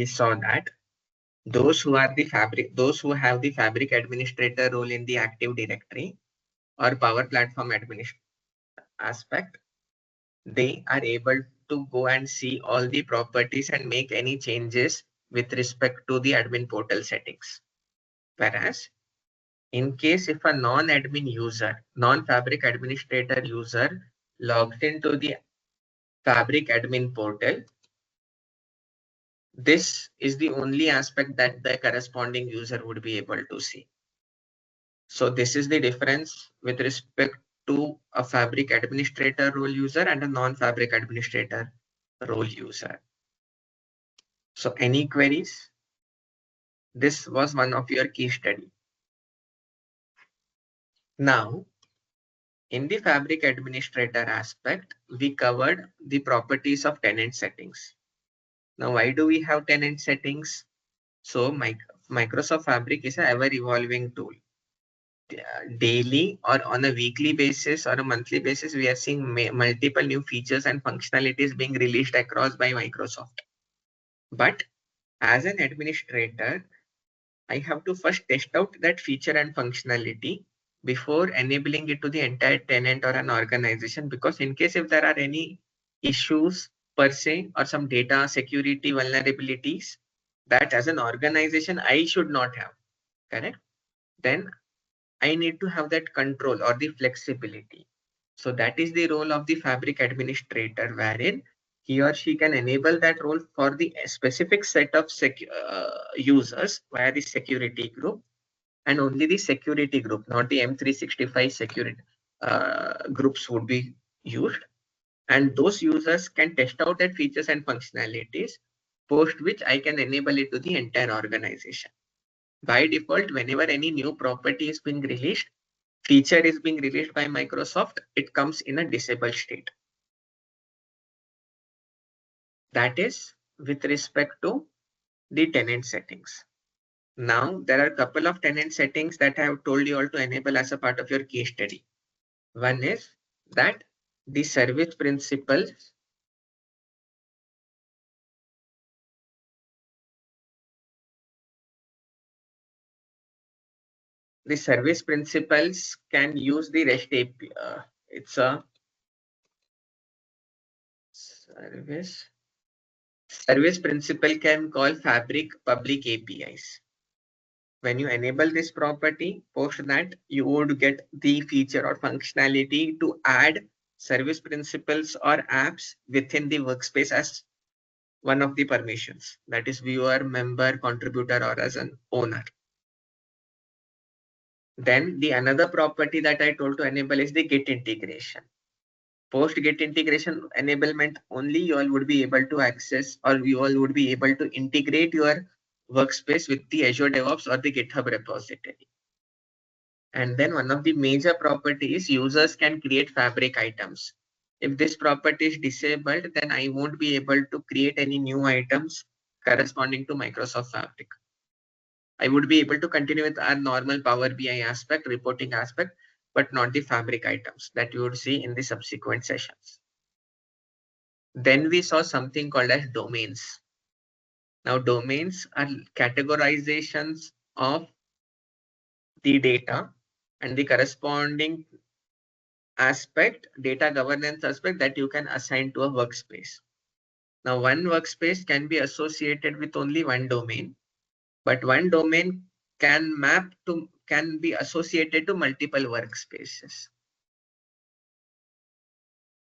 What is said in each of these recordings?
we saw that those who have the Fabric administrator role in the Active Directory or Power Platform aspect, they are able to go and see all the properties and make any changes with respect to the admin portal settings. Whereas in case if a non-admin user, non-Fabric administrator user logs into the Fabric admin portal, this is the only aspect that the corresponding user would be able to see. So this is the difference with respect to a Fabric administrator role user and a non-Fabric administrator role user. So any queries? This was one of your case study. Now, in the Fabric administrator aspect, we covered the properties of tenant settings. Now, why do we have tenant settings? So Microsoft Fabric is an ever-evolving tool. Daily or on a weekly basis or a monthly basis, we are seeing multiple new features and functionalities being released across by Microsoft. But as an administrator, I have to first test out that feature and functionality before enabling it to the entire tenant or an organization, because in case if there are any issues per se or some data security vulnerabilities that as an organization I should not have, correct? Then I need to have that control or the flexibility. So that is the role of the Fabric administrator, wherein he or she can enable that role for the specific set of users via the security group, and only the security group, not the M365 security groups would be used. And those users can test out that features and functionalities, post which I can enable it to the entire organization. By default, whenever any new property is being released, feature is being released by Microsoft, it comes in a disabled state. That is with respect to the tenant settings. Now, there are a couple of tenant settings that I have told you all to enable as a part of your case study. One is that the service principals can use the REST API. It's a service principal can call Fabric public APIs. When you enable this property, post that you would get the feature or functionality to add service principals or apps within the workspace as one of the permissions, that is viewer, member, contributor, or as an owner. Then the another property that I told to enable is the Git integration. Post Git integration enablement, only you all would be able to access, or you all would be able to integrate your workspace with the Azure DevOps or the GitHub repository. And then one of the major properties, users can create Fabric items. If this property is disabled, then I won't be able to create any new items corresponding to Microsoft Fabric. I would be able to continue with our normal Power BI aspect, reporting aspect, but not the Fabric items that you would see in the subsequent sessions. Then we saw something called as domains. Now, domains are categorizations of the data and the corresponding aspect, data governance aspect that you can assign to a workspace. Now, one workspace can be associated with only one domain, but one domain can be associated to multiple workspaces.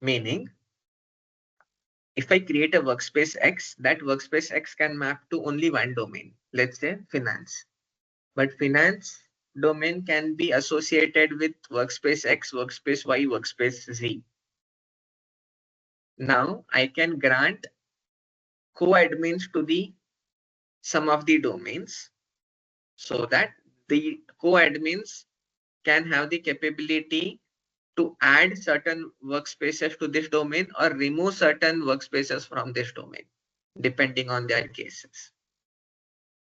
Meaning, if I create a workspace X, that workspace X can map to only one domain, let's say finance. But finance domain can be associated with workspace X, workspace Y, workspace Z. Now I can grant co-admins to the some of the domains so that the co-admins can have the capability to add certain workspaces to this domain or remove certain workspaces from this domain, depending on their cases.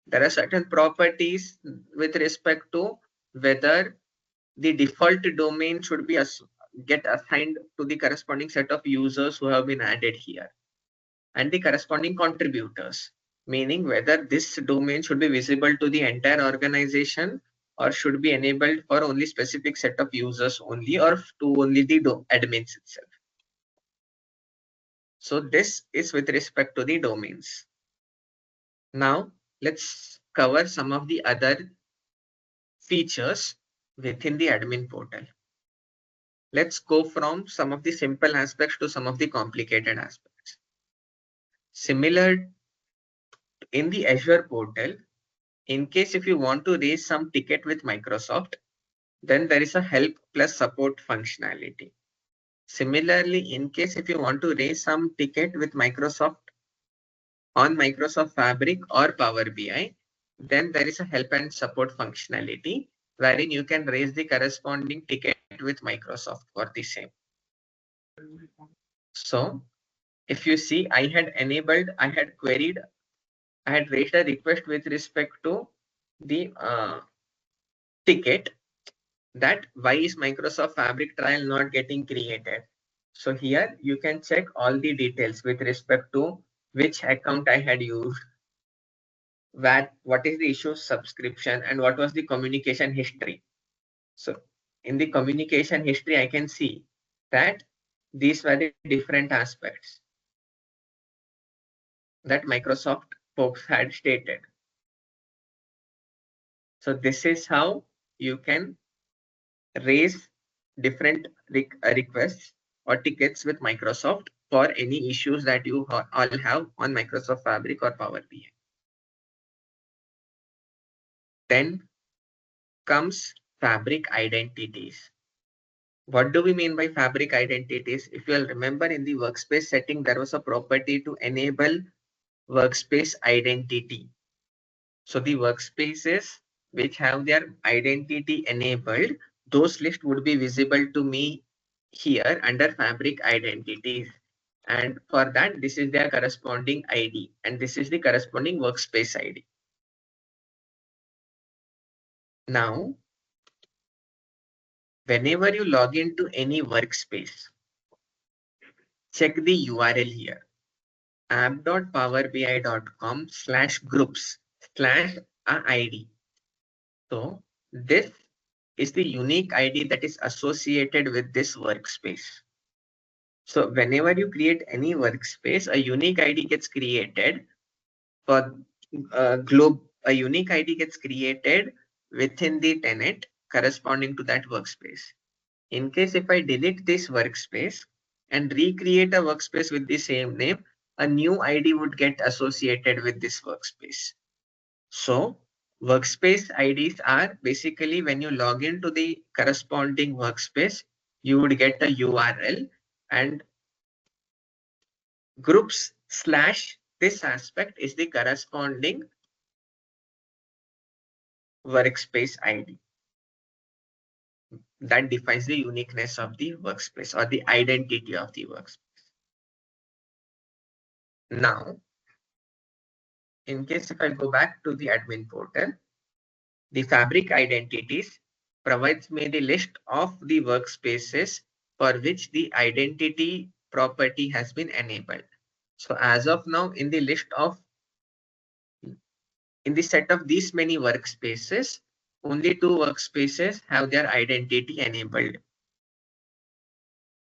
There are certain properties with respect to whether the default domain should be get assigned to the corresponding set of users who have been added here, and the corresponding contributors. meaning whether this domain should be visible to the entire organization or should be enabled for only specific set of users only or to only the admins itself. So this is with respect to the domains. Now let's cover some of the other features within the admin portal. Let's go from some of the simple aspects to some of the complicated aspects. Similar in the Azure portal, in case if you want to raise some ticket with Microsoft, then there is a help plus support functionality. Similarly, in case if you want to raise some ticket with Microsoft on Microsoft Fabric or Power BI, then there is a help and support functionality wherein you can raise the corresponding ticket with Microsoft for the same. So if you see, I had raised a request with respect to the ticket that why is Microsoft Fabric trial not getting created. So here you can check all the details with respect to which account I had used, what is the issue subscription, and what was the communication history. So in the communication history, I can see that these were the different aspects that Microsoft folks had stated. So this is how you can raise different requests or tickets with Microsoft for any issues that you all have on Microsoft Fabric or Power BI. Then comes Fabric identities. What do we mean by Fabric identities? If you'll remember, in the workspace setting, there was a property to enable workspace identity. So the workspaces which have their identity enabled, those lists would be visible to me here under Fabric identities. And for that, this is their corresponding ID, and this is the corresponding workspace ID. Now, whenever you log into any workspace, check the URL here, app.powerbi.com/groups/id. So this is the unique ID that is associated with this workspace. So whenever you create any workspace, a unique ID gets created for a unique ID gets created within the tenant corresponding to that workspace. In case if I delete this workspace and recreate a workspace with the same name, a new ID would get associated with this workspace. So workspace IDs are basically when you log into the corresponding workspace, you would get a URL, and groups / this aspect is the corresponding workspace ID that defines the uniqueness of the workspace or the identity of the workspace. Now, in case if I go back to the admin portal, the Fabric identities provides me the list of the workspaces for which the identity property has been enabled. So as of now, in the set of these many workspaces, only 2 workspaces have their identity enabled.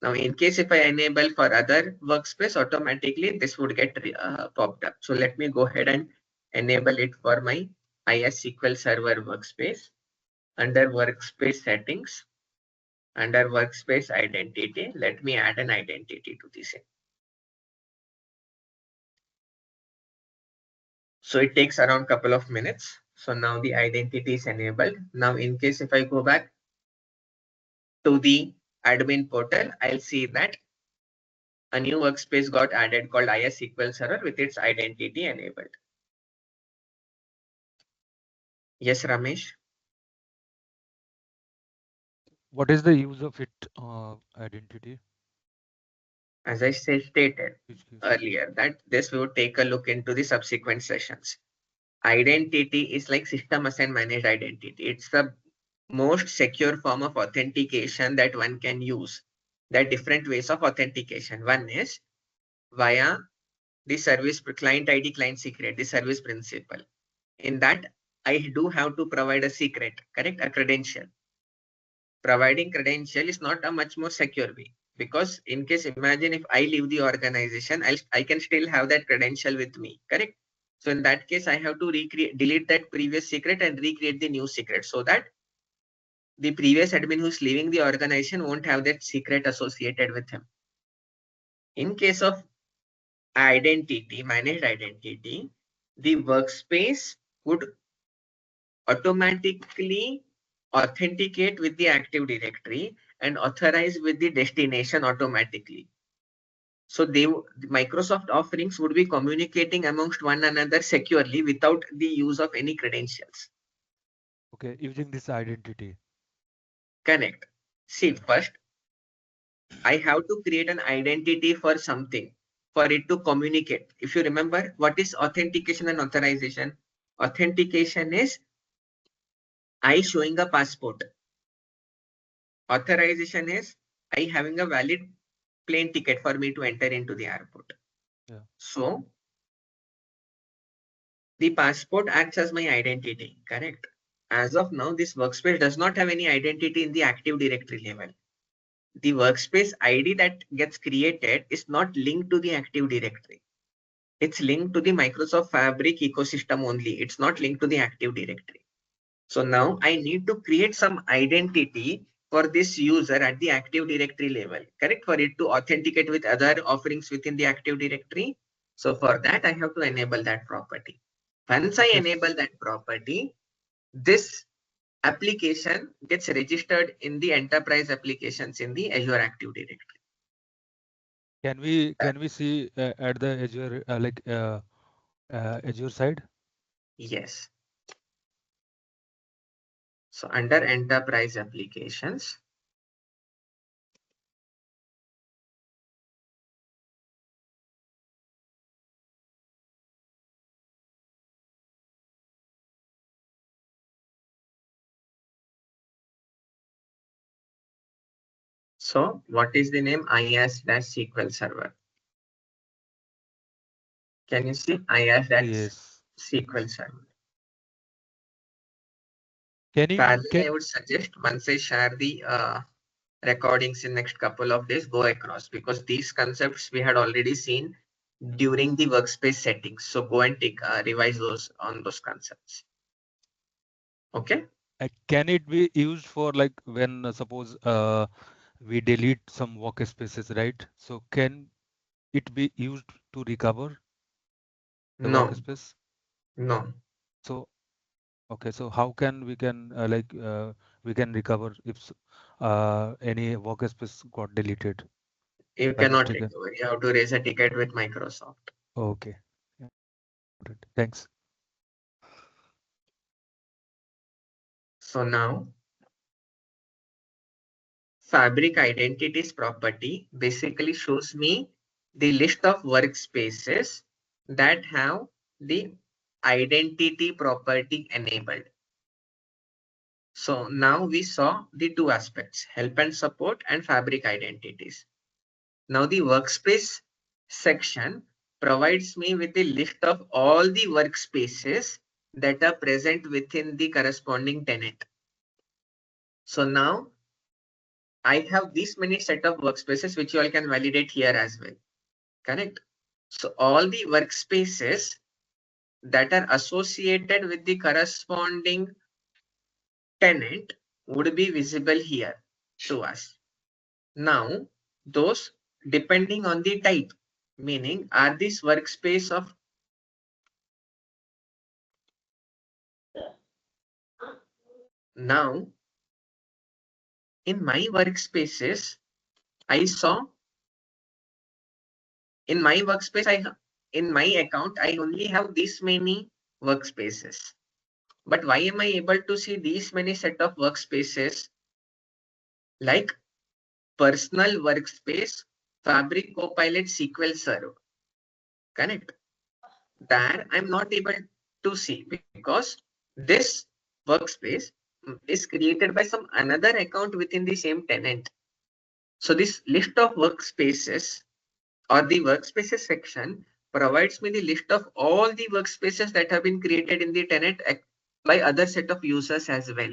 Now, in case if I enable for other workspace, automatically this would get popped up. So let me go ahead and enable it for my IS SQL Server workspace. Under workspace settings, under workspace identity, let me add an identity to this. So it takes around a couple of minutes. So now the identity is enabled. Now in case if I go back to the admin portal, I'll see that a new workspace got added called IS SQL Server with its identity enabled. Yes, Ramesh. What is the use of it identity? As I stated earlier, that this we would take a look into the subsequent sessions. Identity is like system assigned managed identity. It's the most secure form of authentication that one can use. There are different ways of authentication. One is via the service client ID, client secret, the service principal. In that, I do have to provide a secret, correct? A credential. Providing credential is not a much more secure way, because in case, imagine if I leave the organization, I can still have that credential with me, correct? So in that case, I have to delete that previous secret and recreate the new secret, so that the previous admin who's leaving the organization won't have that secret associated with him. In case of identity, managed identity, the workspace would automatically authenticate with the Active Directory and authorize with the destination automatically. So Microsoft offerings would be communicating amongst one another securely without the use of any credentials. Okay, using this identity. Correct. See, first, I have to create an identity for something for it to communicate. If you remember, what is authentication and authorization? Authentication is I showing a passport. Authorization is I having a valid plane ticket for me to enter into the airport. Yeah. So the passport acts as my identity, correct? As of now, this workspace does not have any identity in the Active Directory level. The workspace ID that gets created is not linked to the Active Directory. It's linked to the Microsoft Fabric ecosystem only. It's not linked to the Active Directory. So now I need to create some identity for this user at the Active Directory level, correct? For it to authenticate with other offerings within the Active Directory. So for that, I have to enable that property. Once I Okay. enable that property, this application gets registered in the enterprise applications in the Azure Active Directory. Can we see at the Azure Azure side? Yes. So under enterprise applications, so what is the name? IaaS-SQL Server. Can you see IaaS-SQL Server? Parallel, I would suggest once I share the recordings in next couple of days, go across, because these concepts we had already seen during the workspace settings. So go and take revise those on those concepts. Okay. Can it be used for like when suppose we delete some workspaces, right? So can it be used to recover the No. workspace? No. So okay, so how can we can we can recover if any workspace got deleted? You By cannot mistake? recover. You have to raise a ticket with Microsoft. Okay. Yeah. Thanks. So now Fabric identities property basically shows me the list of workspaces that have the identity property enabled. So now we saw the two aspects, help and support and Fabric identities. Now the workspace section provides me with the list of all the workspaces that are present within the corresponding tenant. So now I have this many set of workspaces which you all can validate here as well. Correct. So all the workspaces that are associated with the corresponding tenant would be visible here to us. Now, those depending on the type, meaning are this workspace of now in my workspaces, I saw in my workspace, in my account, I only have this many workspaces. But why am I able to see these many set of workspaces like personal workspace, Fabric Copilot SQL Server? Correct. There I'm not able to see because this workspace is created by some another account within the same tenant. So this list of workspaces or the workspaces section provides me the list of all the workspaces that have been created in the tenant by other set of users as well.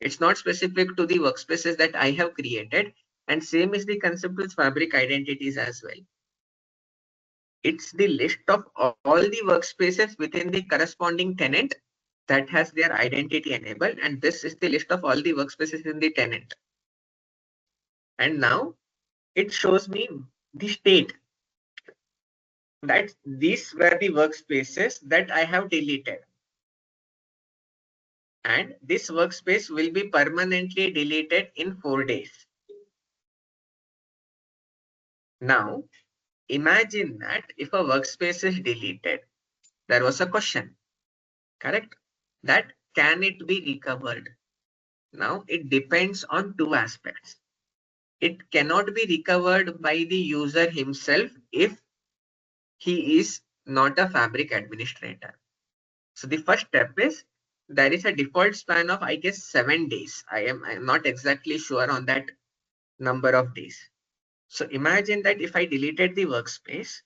It's not specific to the workspaces that I have created, and same is the concept with Fabric identities as well. It's the list of all the workspaces within the corresponding tenant that has their identity enabled, and this is the list of all the workspaces in the tenant. And now it shows me the state that these were the workspaces that I have deleted. And this workspace will be permanently deleted in 4 days. Now, imagine that if a workspace is deleted, there was a question, correct? That can it be recovered? Now, it depends on two aspects. It cannot be recovered by the user himself if he is not a Fabric administrator. So the first step is there is a default span of, I guess, 7 days. I'm not exactly sure on that number of days. So imagine that if I deleted the workspace,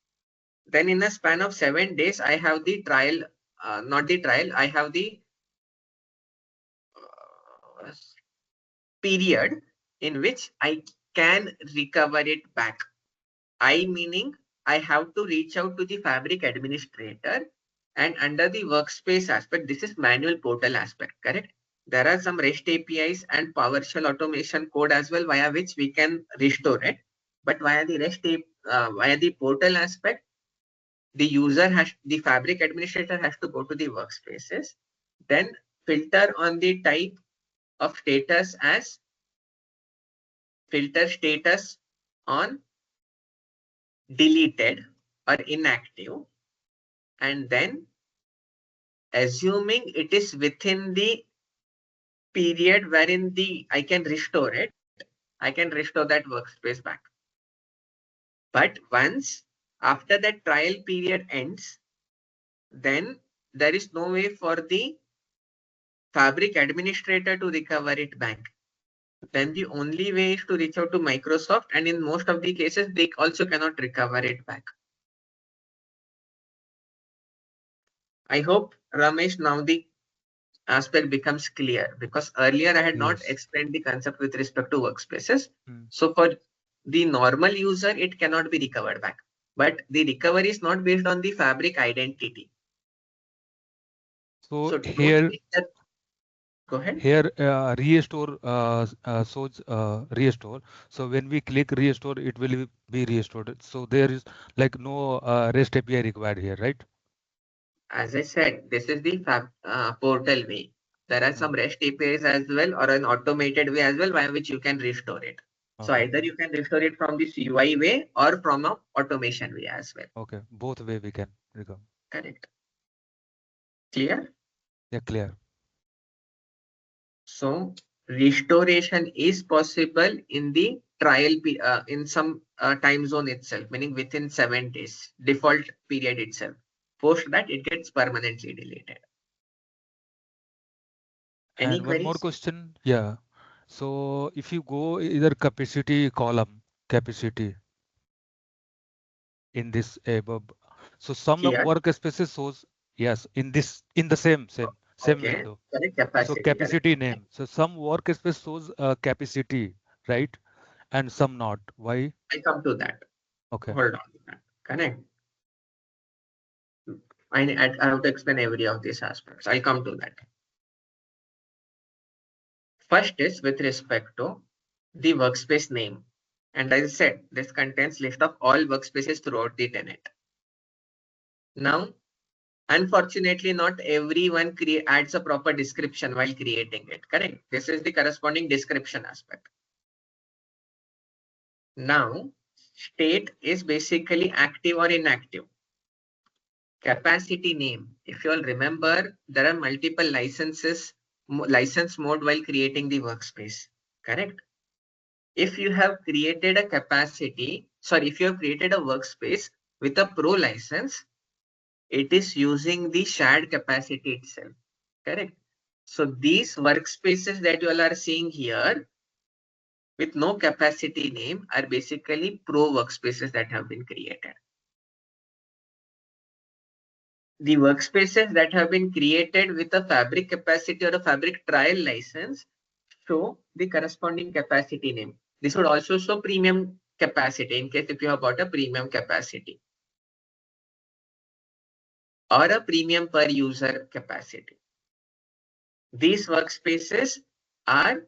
then in a span of 7 days, I have the trial, not the trial, I have the period in which I can recover it back. I meaning I have to reach out to the Fabric administrator, and under the workspace aspect, this is manual portal aspect, correct? There are some REST APIs and PowerShell automation code as well via which we can restore it. But via the via the portal aspect, the Fabric administrator has to go to the workspaces, then filter on the type of status as filter status on deleted or inactive, and then assuming it is within the period wherein I can restore it, I can restore that workspace back. But once after that trial period ends, then there is no way for the Fabric administrator to recover it back. Then the only way is to reach out to Microsoft, and in most of the cases, they also cannot recover it back. I hope, Ramesh, now the aspect becomes clear, because earlier I had not explained the concept with respect to workspaces. So for the normal user, it cannot be recovered back. But the recovery is not based on the Fabric identity. So don't here, think that. Go ahead. here restore shows restore. So when we click restore, it will be restored. So there is like no REST API required here, right? As I said, this is the portal way. There are some REST APIs as well, or an automated way as well, by which you can restore it. So either you can restore it from this UI way or from an automation way as well. Okay, both way we can recover. Correct. Clear? Yeah, clear. So restoration is possible in the trial in some time zone itself, meaning within 7 days, default period itself. Post that, it gets permanently deleted. Any And queries? one more question. Yeah. So if you go either capacity column, capacity in this above, so some workspaces shows, yes, in the same window. Correct, capacity. So capacity name. So some workspace shows capacity, right? And some not. Why? I come to that. Okay. Hold on to that. Correct. I have to explain every of these aspects. I'll come to that. First is with respect to the workspace name. And as I said, this contains list of all workspaces throughout the tenant. Now, unfortunately, not everyone adds a proper description while creating it. Correct. This is the corresponding description aspect. Now, state is basically active or inactive. Capacity name. If you all remember, there are multiple license mode while creating the workspace. Correct. If you have created a if you have created a workspace with a pro license, it is using the shared capacity itself. Correct. So these workspaces that you all are seeing here with no capacity name are basically pro workspaces that have been created. the workspaces that have been created with a Fabric capacity or a Fabric trial license show the corresponding capacity name. This would also show premium capacity in case if you have bought a premium capacity or a premium per user capacity. These workspaces are,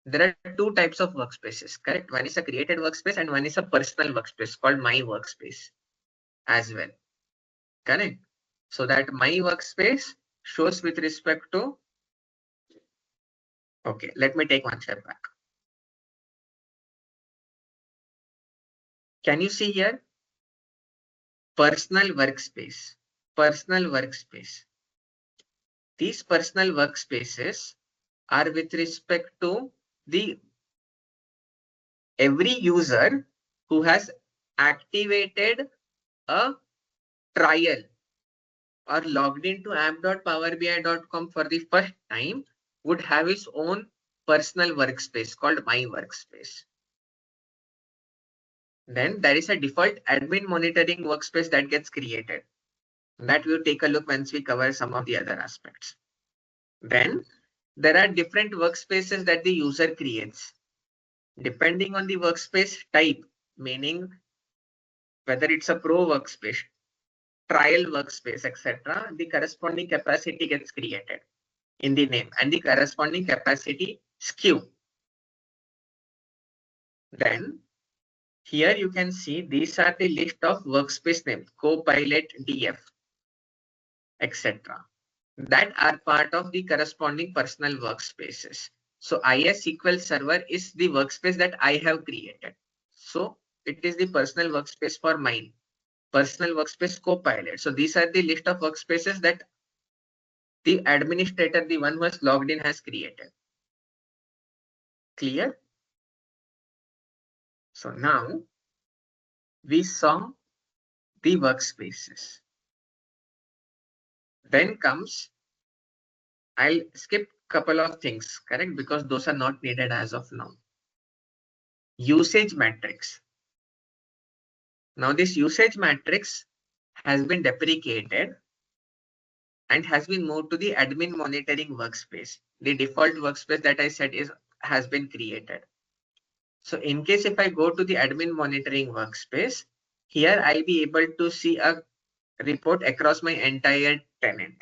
there are two types of workspaces, correct? One is a created workspace and one is a personal workspace called My Workspace as well, correct? So that My Workspace shows with respect to, okay, let me take one step back. Can you see here? Personal workspace, personal workspace. These personal workspaces are with respect to the every user who has activated a trial or logged into app.powerbi.com for the first time would have his own personal workspace called My Workspace. Then there is a default admin monitoring workspace that gets created. That we'll take a look once we cover some of the other aspects. Then there are different workspaces that the user creates. Depending on the workspace type, meaning whether it's a pro workspace, trial workspace, etc., the corresponding capacity gets created in the name and the corresponding capacity SKU. Then here you can see these are the list of workspace names, Copilot, DF, etc., that are part of the corresponding personal workspaces. So IS SQL Server is the workspace that I have created. So it is the personal workspace for mine. Personal workspace Copilot. So these are the list of workspaces that the administrator, the one who has logged in, has created. Clear? So now we saw the workspaces. Then comes, I'll skip couple of things, correct? Because those are not needed as of now. Usage matrix. Now this usage matrix has been deprecated and has been moved to the admin monitoring workspace. The default workspace that I said has been created. So in case if I go to the admin monitoring workspace, here I'll be able to see a report across my entire tenant.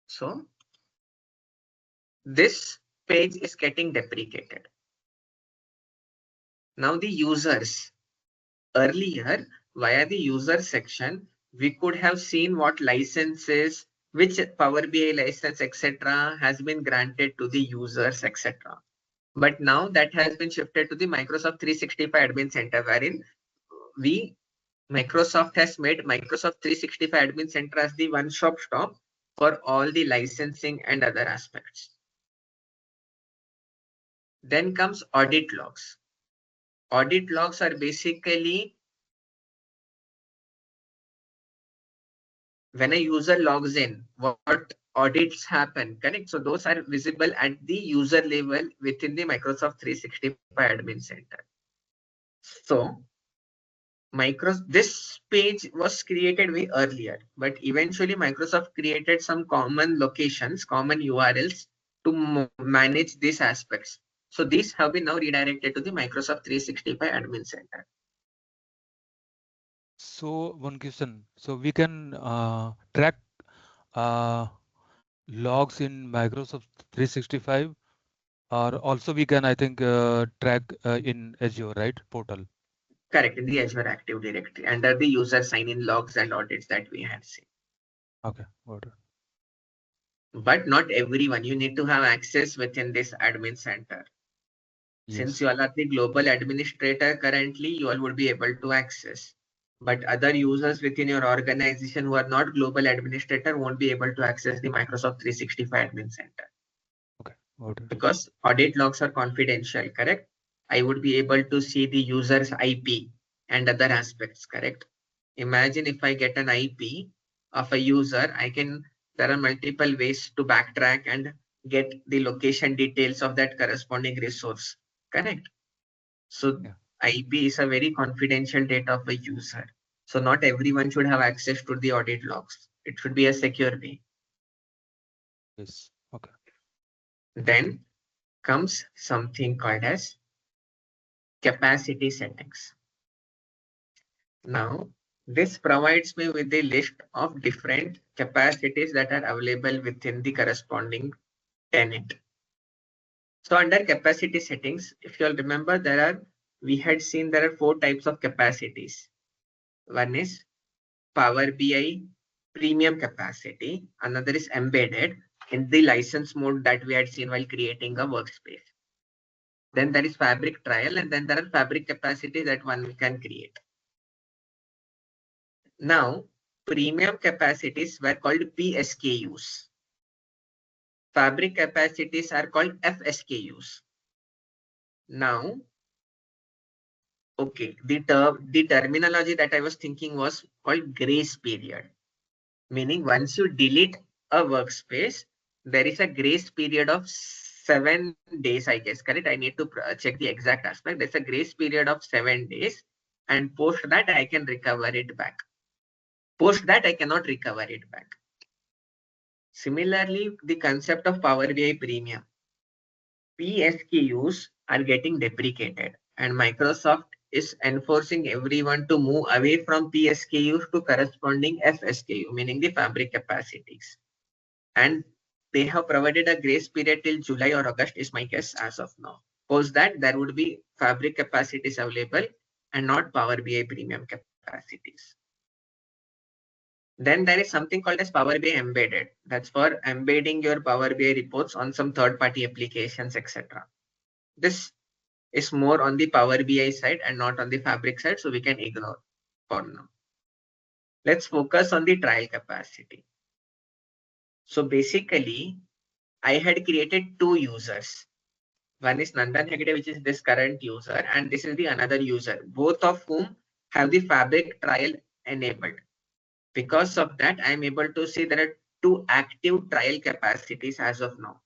So this page is getting deprecated. Now the users, earlier via the user section, we could have seen what licenses, which Power BI license, etc., has been granted to the users, etc. But now that has been shifted to the Microsoft 365 Admin Center, wherein Microsoft has made Microsoft 365 Admin Center as the one-stop shop for all the licensing and other aspects. Then comes audit logs. Audit logs are basically when a user logs in, what audits happen, correct? So those are visible at the user level within the Microsoft 365 Admin Center. So this page was created way earlier, but eventually Microsoft created some common locations, common URLs to manage these aspects. So these have been now redirected to the Microsoft 365 Admin Center. So one question. So we can track logs in Microsoft 365, or also we can, I think, track in Azure, right? Portal. Correct, in the Azure Active Directory under the user sign-in logs and audits that we had seen. Okay, got it. But not everyone. You need to have access within this admin center. Yes. Since you all are the global administrator currently, you all would be able to access. But other users within your organization who are not global administrator won't be able to access the Microsoft 365 Admin Center. Okay, got it. Because audit logs are confidential, correct? I would be able to see the user's IP and other aspects, correct? Imagine if I get an IP of a user, there are multiple ways to backtrack and get the location details of that corresponding resource, correct? So Yeah. IB is a very confidential data of a user. So not everyone should have access to the audit logs. It should be a secure way. Yes. Okay. Then comes something called as capacity settings. Now, this provides me with a list of different capacities that are available within the corresponding tenant. So under capacity settings, if you'll remember, we had seen there are 4 types of capacities. One is Power BI premium capacity. Another is embedded in the license mode that we had seen while creating a workspace. Then there is fabric trial, and then there are fabric capacities that one can create. Now, premium capacities were called PSKUs. Fabric capacities are called FSKUs. Now, okay, the terminology that I was thinking was called grace period. Meaning once you delete a workspace, there is a grace period of 7 days, I guess, correct? I need to check the exact aspect. There's a grace period of 7 days, and post that I can recover it back. Post that I cannot recover it back. Similarly, the concept of Power BI Premium, PSKUs are getting deprecated, and Microsoft is enforcing everyone to move away from PSKUs to corresponding FSKU, meaning the fabric capacities. And they have provided a grace period till July or August is my guess as of now. Post that, there would be fabric capacities available and not Power BI premium capacities. Then there is something called as Power BI embedded. That's for embedding your Power BI reports on some third-party applications, etc. This is more on the Power BI side and not on the Fabric side, so we can ignore for now. Let's focus on the trial capacity. So basically, I had created 2 users. One is Nandan Hegde, which is this current user, and this is the another user, both of whom have the Fabric trial enabled. Because of that, I am able to see there are 2 active trial capacities as of now.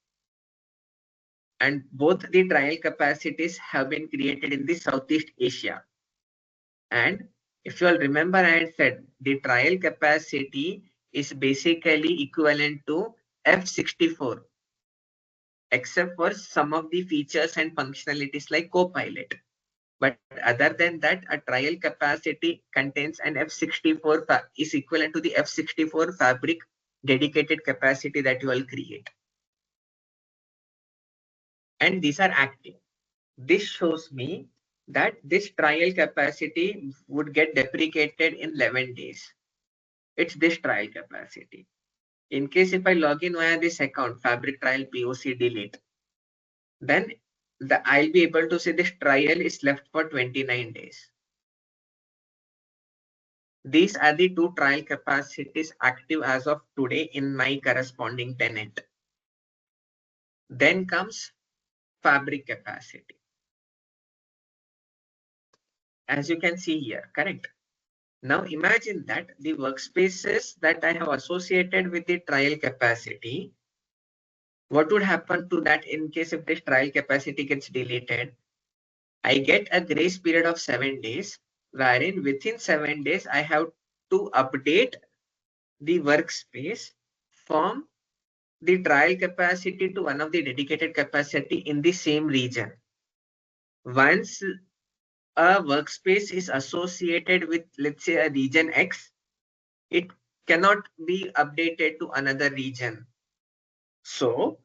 And both the trial capacities have been created in the Southeast Asia. And if you all remember, I had said the trial capacity is basically equivalent to F64, except for some of the features and functionalities like Copilot. But other than that, a trial capacity contains an F64 is equivalent to the F64 fabric dedicated capacity that you will create. And these are active. This shows me that this trial capacity would get deprecated in 11 days. It's this trial capacity. In case if I log in via this account, fabric trial POC delete, then I'll be able to see this trial is left for 29 days. These are the 2 trial capacities active as of today in my corresponding tenant. Then comes fabric capacity. As you can see here, correct? Now imagine that the workspaces that I have associated with the trial capacity, what would happen to that in case if this trial capacity gets deleted? I get a grace period of 7 days, wherein within 7 days, I have to update the workspace from the trial capacity to one of the dedicated capacity in the same region. Once a workspace is associated with, let's say, a region X, it cannot be updated to another region. So,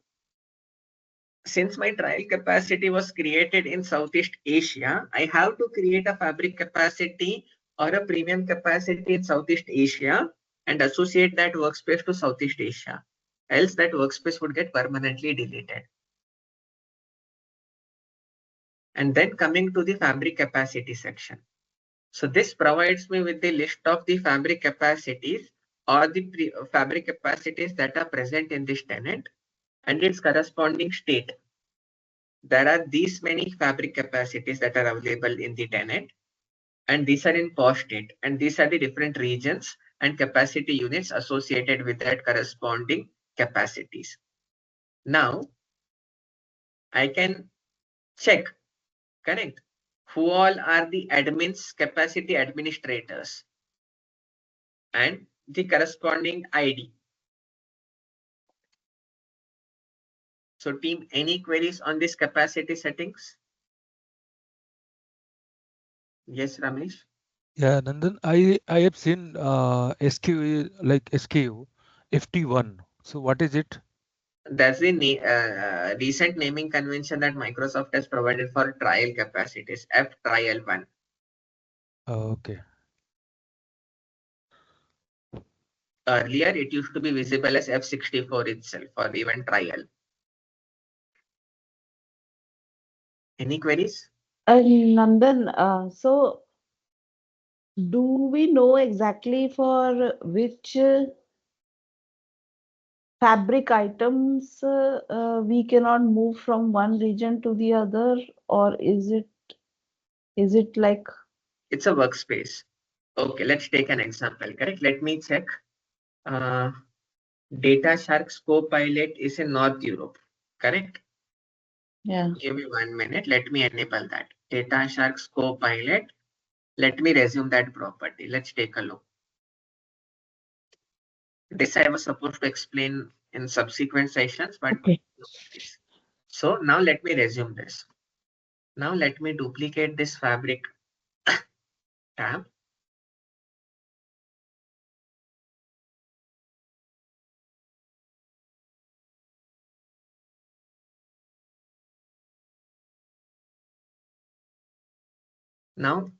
since my trial capacity was created in Southeast Asia, I have to create a fabric capacity or a premium capacity in Southeast Asia and associate that workspace to Southeast Asia. Else that workspace would get permanently deleted. And then coming to the fabric capacity section. So this provides me with the list of the fabric capacities or the fabric capacities that are present in this tenant and its corresponding state. There are these many fabric capacities that are available in the tenant, and these are in POS state, and these are the different regions and capacity units associated with that corresponding capacities. Now, I can check, correct, who all are the admins, capacity administrators, and the corresponding ID. So team, any queries on this capacity settings? Yes, Ramesh. Yeah, Nandan, I have seen SKU like SKU FT1. So what is it? That's the recent naming convention that Microsoft has provided for trial capacities, F trial 1. Okay. Earlier, it used to be visible as F64 itself for even trial. Any queries? Nandan, so do we know exactly for which fabric items we cannot move from one region to the other, or is it like It's a workspace. Okay, let's take an example, correct? Let me check. DataShark's Copilot is in North Europe, correct? yeah? Give me 1 minute. Let me enable that. DataShark's Copilot. Let me resume that property. Let's take a look. This I was supposed to explain in subsequent sessions, but Okay. so now let me resume this. Now let me duplicate this fabric tab. Now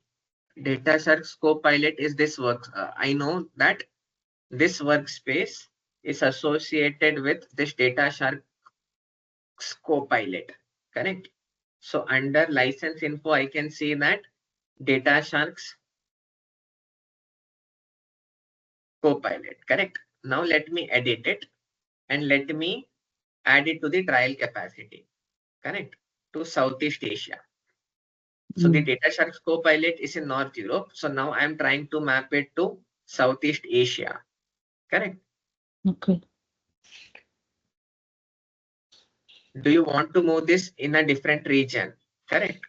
DataShark's Copilot is this work. I know that this workspace is associated with this DataShark's Copilot, correct? So under license info, I can see that DataShark's Copilot, correct? Now let me edit it and let me add it to the trial capacity, correct? To Southeast Asia. So the DataShark's Copilot is in North Europe. So now I'm trying to map it to Southeast Asia, correct? Okay. Do you want to move this in a different region, correct?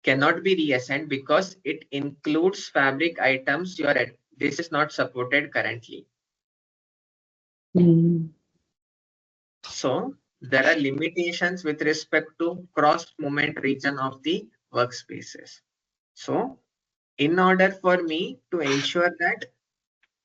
Cannot be reassigned because it includes fabric items. This is not supported currently. So there are limitations with respect to cross movement region of the workspaces. So in order for me to ensure that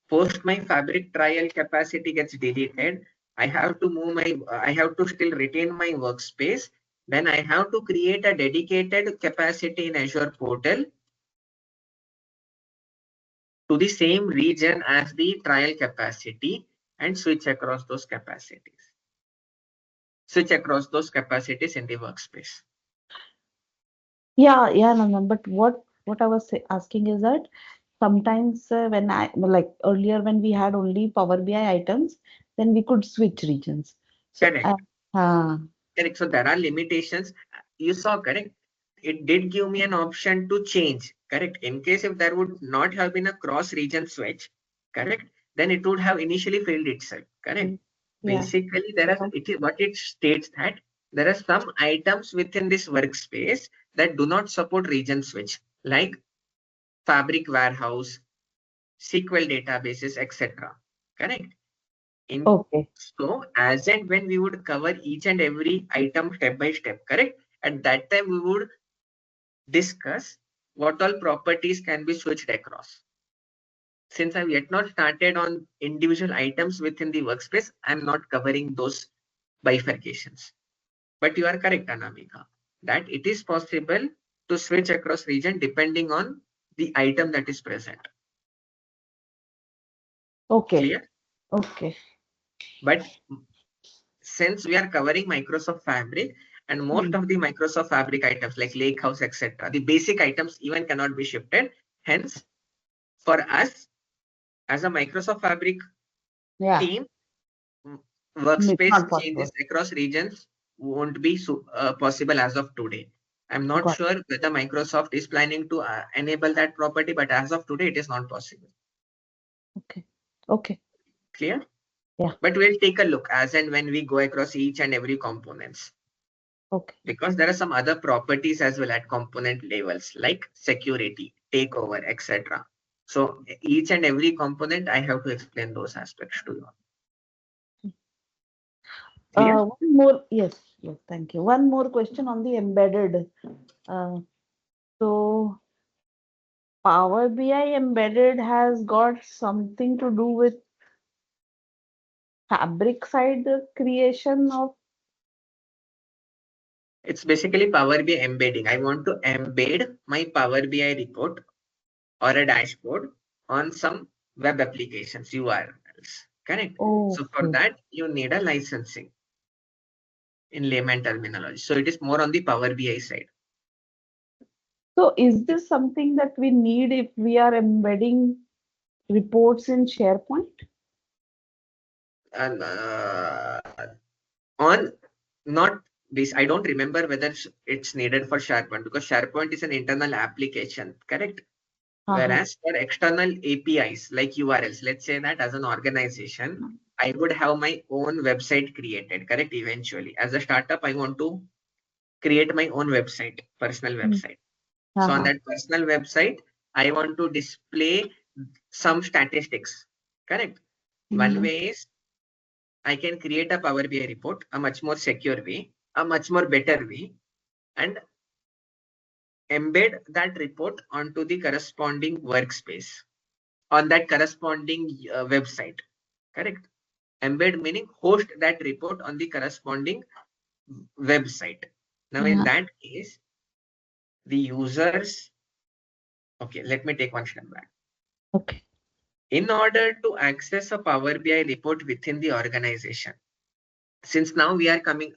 post my fabric trial capacity gets deleted, I have to still retain my workspace. Then I have to create a dedicated capacity in Azure portal to the same region as the trial capacity and switch across those capacities. Switch across those capacities in the workspace. Yeah, yeah, Nandan. But what I was asking is that sometimes when I like earlier when we had only Power BI items, then we could switch regions. So Correct. uh, Correct. So there are limitations. You saw, correct? It did give me an option to change, correct? In case if there would not have been a cross region switch, correct? Then it would have initially failed itself, correct? yeah. Basically, what it states that there are some items within this workspace that do not support region switch, like Fabric warehouse, SQL databases, etc. Correct? Okay. So as and when we would cover each and every item step by step, correct? At that time, we would discuss what all properties can be switched across. Since I've yet not started on individual items within the workspace, I'm not covering those bifurcations. But you are correct, Anamika, that it is possible to switch across region depending on the item that is present. Okay. Clear? Okay. But since we are covering Microsoft Fabric and most of the Microsoft Fabric items like Lakehouse, etc., the basic items even cannot be shifted. Hence, for us as a Microsoft Fabric Yeah. team, It's workspace not changes possible. across regions won't be possible as of today. I'm not Got sure whether Microsoft is planning to enable that property, but as of today, it is not possible. Okay. Okay. Clear? Yeah. But we'll take a look as and when we go across each and every components. Okay. Because there are some other properties as well at component levels like security, takeover, etc. So each and every component, I have to explain those aspects to you. Clear? One more, yes, thank you. One more question on the embedded. So Power BI embedded has got something to do with Fabric side creation of. It's basically Power BI embedding. I want to embed my Power BI report or a dashboard on some web applications, URLs. Correct? So for Okay. that, you need a licensing in layman terminology. So it is more on the Power BI side. So is this something that we need if we are embedding reports in SharePoint? And on not this, I don't remember whether it's needed for SharePoint because SharePoint is an internal application, correct? Whereas for external APIs like URLs, let's say that as an organization, I would have my own website created, correct? Eventually, as a startup, I want to create my own website, personal website. So on that personal website, I want to display some statistics, correct? One way is I can create a Power BI report, a much more secure way, a much more better way, and embed that report onto the corresponding workspace on that corresponding website, correct? Embed meaning host that report on the corresponding website. Now, in that case, the users, okay, let me take one step back. Okay. In order to access a Power BI report within the organization, since now we are coming,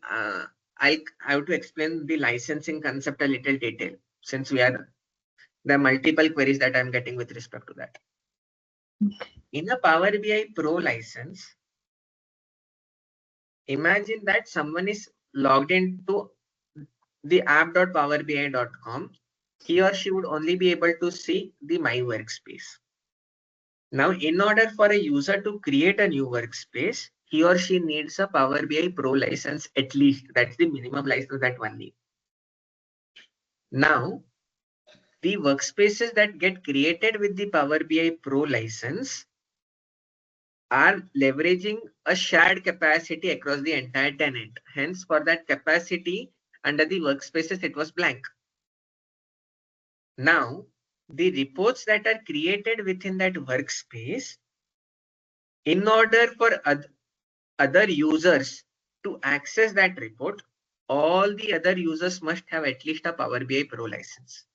I have to explain the licensing concept a little detail since there are multiple queries that I'm getting with respect to that. Okay. In a Power BI Pro license, imagine that someone is logged into the app.powerbi.com. He or she would only be able to see the My Workspace. Now, in order for a user to create a new workspace, he or she needs a Power BI Pro license at least. That's the minimum license that one needs. Now, the workspaces that get created with the Power BI Pro license are leveraging a shared capacity across the entire tenant. Hence, for that capacity under the workspaces, it was blank. Now, the reports that are created within that workspace, in order for other users to access that report, all the other users must have at least a Power BI Pro license.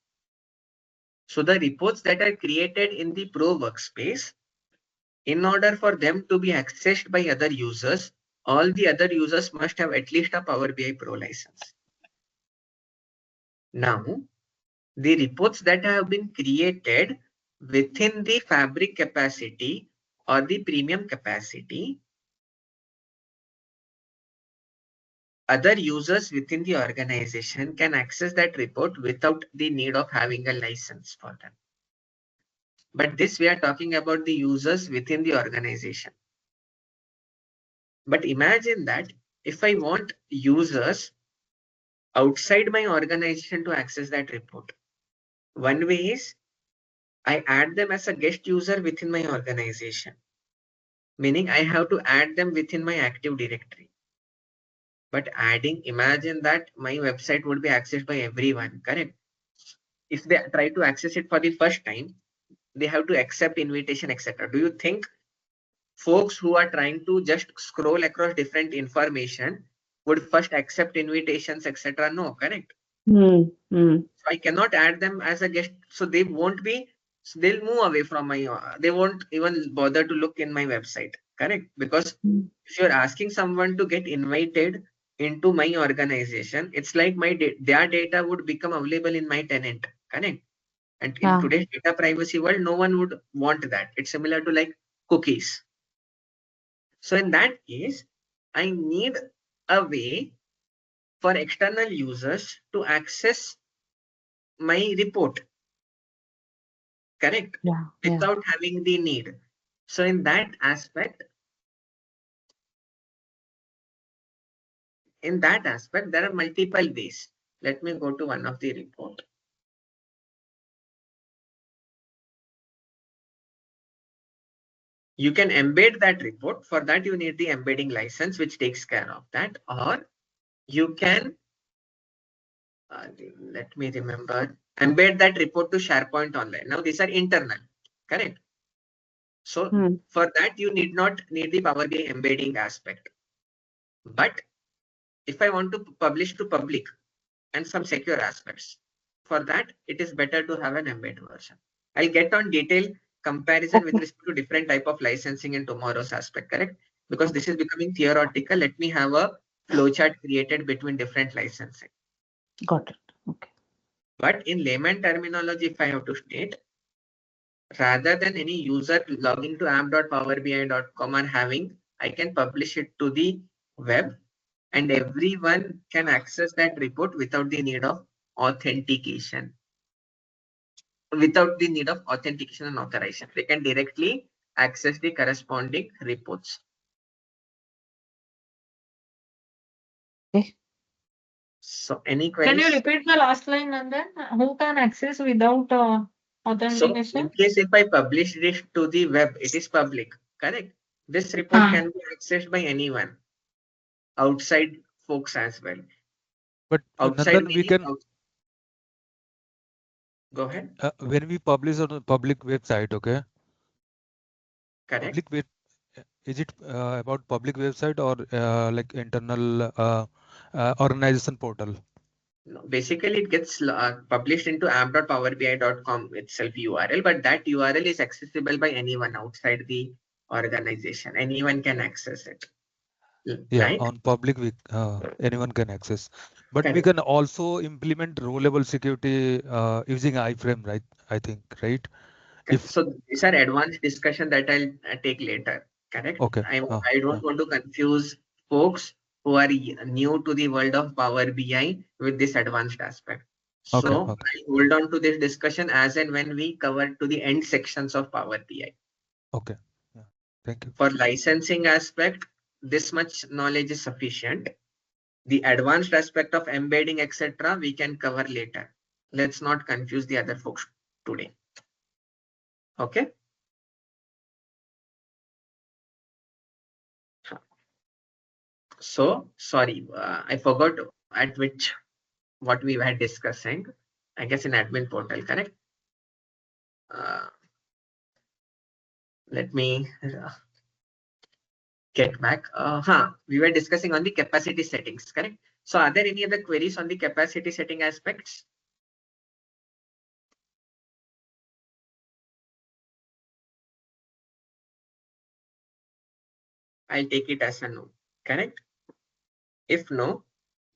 So the reports that are created in the Pro workspace, in order for them to be accessed by other users, all the other users must have at least a Power BI Pro license. Now, the reports that have been created within the Fabric capacity or the premium capacity, other users within the organization can access that report without the need of having a license for them. But this we are talking about the users within the organization. But imagine that if I want users outside my organization to access that report, one way is I add them as a guest user within my organization, meaning I have to add them within my Active Directory. But imagine that my website would be accessed by everyone, correct? If they try to access it for the first time, they have to accept invitation, etc. Do you think folks who are trying to just scroll across different information would first accept invitations, etc.? No, correct? So I cannot add them as a guest. So they won't be, so they'll move away from my, they won't even bother to look in my website, correct? Because if you're asking someone to get invited into my organization, it's like their data would become available in my tenant, correct? And in today's data privacy world, no one would want that. It's similar to like cookies. So in that case, I need a way for external users to access my report, correct? Without having the need. So in that aspect, in that aspect, there are multiple ways. Let me go to one of the report. You can embed that report. For that, you need the embedding license, which takes care of that. Or you can, let me remember, embed that report to SharePoint Online. Now, these are internal, correct? So for that, you need not need the Power BI embedding aspect. But if I want to publish to public and some secure aspects, for that, it is better to have an embedded version. I'll get on detailed comparison with respect to different type of licensing in tomorrow's aspect, correct? Because this is becoming theoretical. Let me have a flowchart created between different licensing. Got it. Okay. But in layman terminology, if I have to state, rather than any user logging to app.powerbi.com and having, I can publish it to the web and everyone can access that report without the need of authentication. Without the need of authentication and authorization. They can directly access the corresponding reports. Okay. So any queries? Can you repeat the last line and then who can access without authentication? So in case if I publish this to the web, it is public, correct? This report can be accessed by anyone, outside folks as well. But outside Nandan, we can go ahead. When we publish on a public website, okay? Correct. Public web, is it about public website or like internal organization portal? No, basically, it gets published into app.powerbi.com itself URL, but that URL is accessible by anyone outside the organization. Anyone can access it. Yeah, Right? on public, anyone can access. But we Correct. can also implement row-level security using iframe, right? I think, right? So these are advanced discussion that I'll take later. Correct. Okay. I don't want to confuse folks who are new to the world of Power BI with this advanced aspect. So okay. I'll hold on to this discussion as and when we cover to the end sections of Power BI. Okay. Yeah. Thank you. For licensing aspect, this much knowledge is sufficient. The advanced aspect of embedding, etc., we can cover later. Let's not confuse the other folks today. Okay. So sorry, I forgot at which what we were discussing. I guess in admin portal, correct? Let me get back. We were discussing on the capacity settings, correct? So are there any other queries on the capacity setting aspects? I'll take it as a no, correct? If no,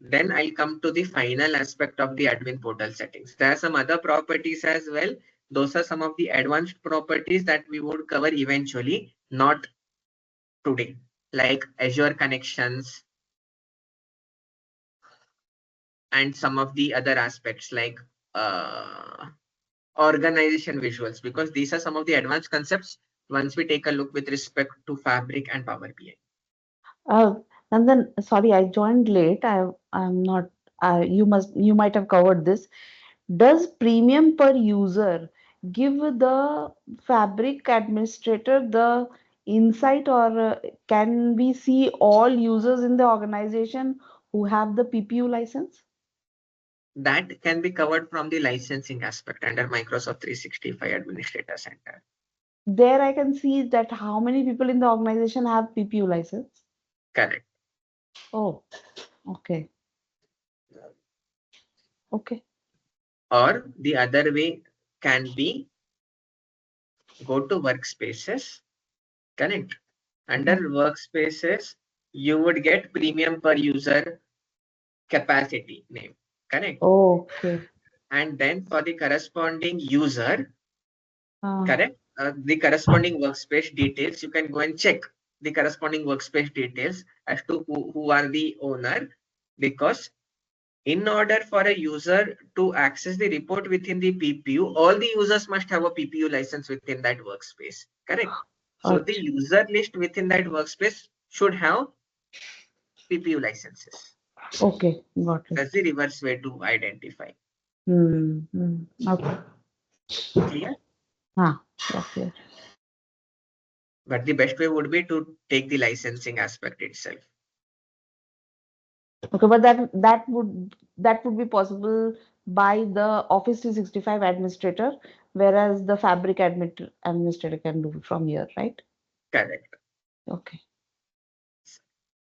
then I'll come to the final aspect of the admin portal settings. There are some other properties as well. Those are some of the advanced properties that we would cover eventually, not today, like Azure connections and some of the other aspects like organization visuals, because these are some of the advanced concepts once we take a look with respect to Fabric and Power BI. And then, sorry, I joined late. I'm not. You might have covered this. Does premium per user give the Fabric administrator the insight, or can we see all users in the organization who have the PPU license? That can be covered from the licensing aspect under Microsoft 365 Administrator Center. There I can see that how many people in the organization have PPU license. Correct. Oh, okay. Okay. Or the other way can be go to workspaces, correct? Under workspaces, you would get premium per user capacity name, correct? Okay. And then for the corresponding user, correct? The corresponding workspace details, you can go and check the corresponding workspace details as to who are the owner, because in order for a user to access the report within the PPU, all the users must have a PPU license within that workspace, correct? So the user list within that workspace should have PPU licenses. Okay, got it. That's the reverse way to identify. Okay. Clear? Okay. But the best way would be to take the licensing aspect itself. Okay, but that would be possible by the Office 365 administrator, whereas the Fabric administrator can do it from here, right? Correct. Okay.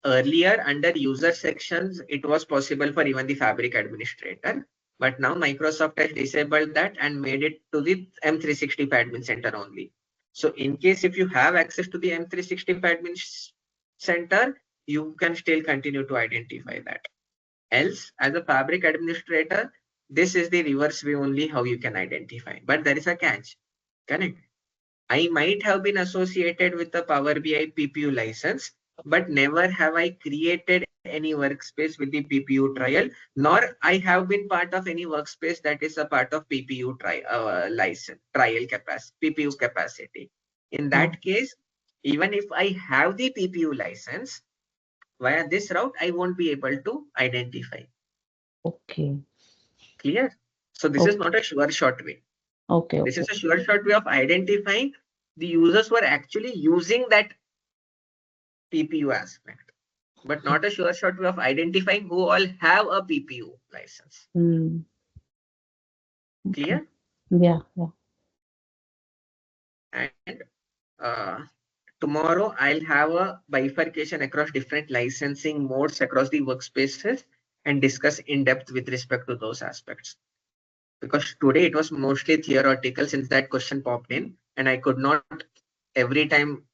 Earlier, under user sections, it was possible for even the Fabric administrator. But now Microsoft has disabled that and made it to the M365 admin center only. So in case if you have access to the M365 admin center, you can still continue to identify that. Else, as a Fabric administrator, this is the reverse way only how you can identify. But there is a catch. Correct. I might have been associated with the Power BI PPU license, but never have I created any workspace with the PPU trial, nor I have been part of any workspace that is a part of PPU license trial capacity, PPU capacity. In that case, even if I have the PPU license, via this route, I won't be able to identify. Okay. Clear? So this is not a sure shot way. Okay. This is a sure shot way of identifying the users who are actually using that PPU aspect, but not a sure shot way of identifying who all have a PPU license. Clear? Yeah. And tomorrow I'll have a bifurcation across different licensing modes across the workspaces and discuss in depth with respect to those aspects. Because today it was mostly theoretical since that question popped in and I could not every time